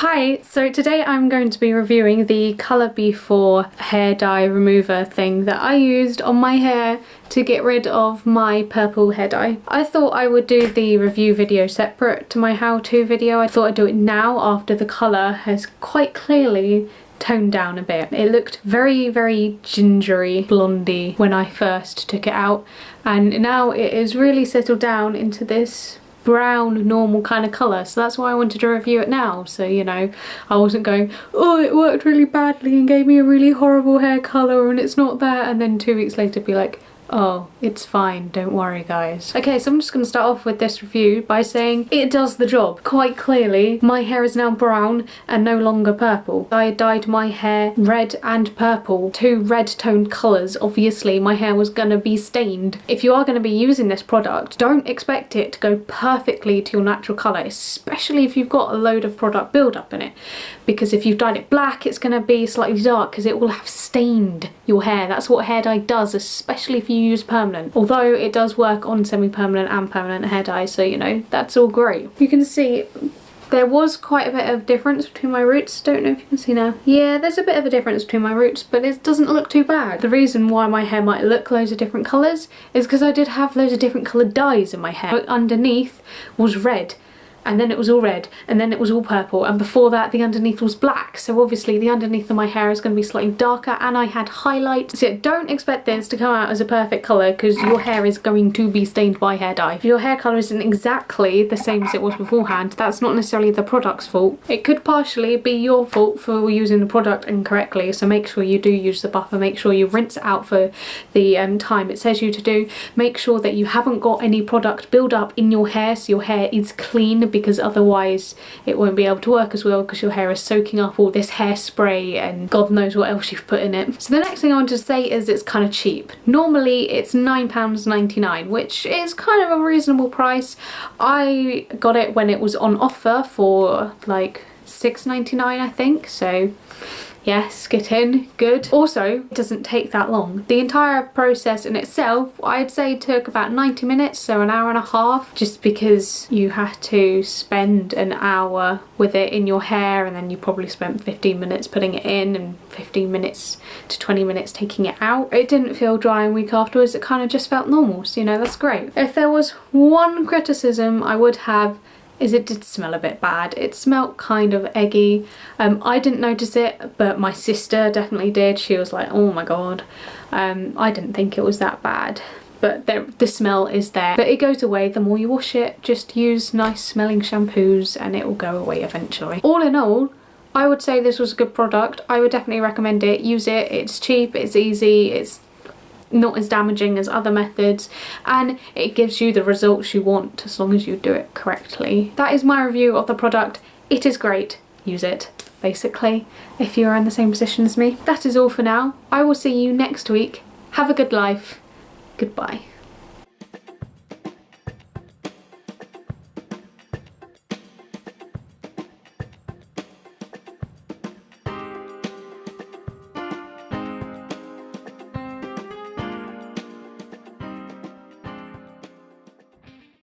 Hi, so today I'm going to be reviewing the Colour Before hair dye remover thing that I used on my hair to get rid of my purple hair dye. I thought I would do the review video separate to my how-to video. I thought I'd do it now after the colour has quite clearly toned down a bit. It looked very, very gingery blondie when I first took it out, and now it is really settled down into this brown normal kind of colour, so that's why I wanted to review it now, so you know I wasn't going, oh it worked really badly and gave me a really horrible hair colour and it's not that, and then 2 weeks later be like, oh, it's fine, don't worry guys. Okay, so I'm just going to start off with this review by saying it does the job. Quite clearly, my hair is now brown and no longer purple. I dyed my hair red and purple, two red toned colours. Obviously, my hair was going to be stained. If you are going to be using this product, don't expect it to go perfectly to your natural colour, especially if you've got a load of product build-up in it. Because if you've dyed it black, it's going to be slightly dark because it will have stained your hair. That's what hair dye does, especially if you use permanent. Although it does work on semi-permanent and permanent hair dye, so you know, that's all great. You can see there was quite a bit of difference between my roots. Don't know if you can see now. Yeah, there's a bit of a difference between my roots, but it doesn't look too bad. The reason why my hair might look loads of different colours is because I did have loads of different coloured dyes in my hair. Underneath was red, and then it was all red, and then it was all purple, and before that the underneath was black, so obviously the underneath of my hair is going to be slightly darker, and I had highlights. So don't expect this to come out as a perfect colour because your hair is going to be stained by hair dye. If your hair colour isn't exactly the same as it was beforehand, that's not necessarily the product's fault. It could partially be your fault for using the product incorrectly, so make sure you do use the buffer, make sure you rinse it out for the time it says you to do, make sure that you haven't got any product build up in your hair so your hair is clean, because otherwise it won't be able to work as well because your hair is soaking up all this hairspray and God knows what else you've put in it. So the next thing I want to say is it's kind of cheap. Normally it's £9.99, which is kind of a reasonable price. I got it when it was on offer for like £6.99 I think, so yes, get in, good. Also, it doesn't take that long. The entire process in itself, I'd say took about 90 minutes, so an hour and a half, just because you had to spend an hour with it in your hair, and then you probably spent 15 minutes putting it in and 15 minutes to 20 minutes taking it out. It didn't feel dry a week afterwards, it kind of just felt normal, so you know, that's great. If there was one criticism I would have, is it did smell a bit bad. It smelled kind of eggy. I didn't notice it, but my sister definitely did. She was like, oh my god. I didn't think it was that bad, but the smell is there. But it goes away the more you wash it. Just use nice smelling shampoos and it will go away eventually. All in all, I would say this was a good product. I would definitely recommend it. Use it. It's cheap, it's easy, it's not as damaging as other methods, and it gives you the results you want as long as you do it correctly. That is my review of the product. It is great. Use it, basically, if you're in the same position as me. That is all for now. I will see you next week. Have a good life. Goodbye.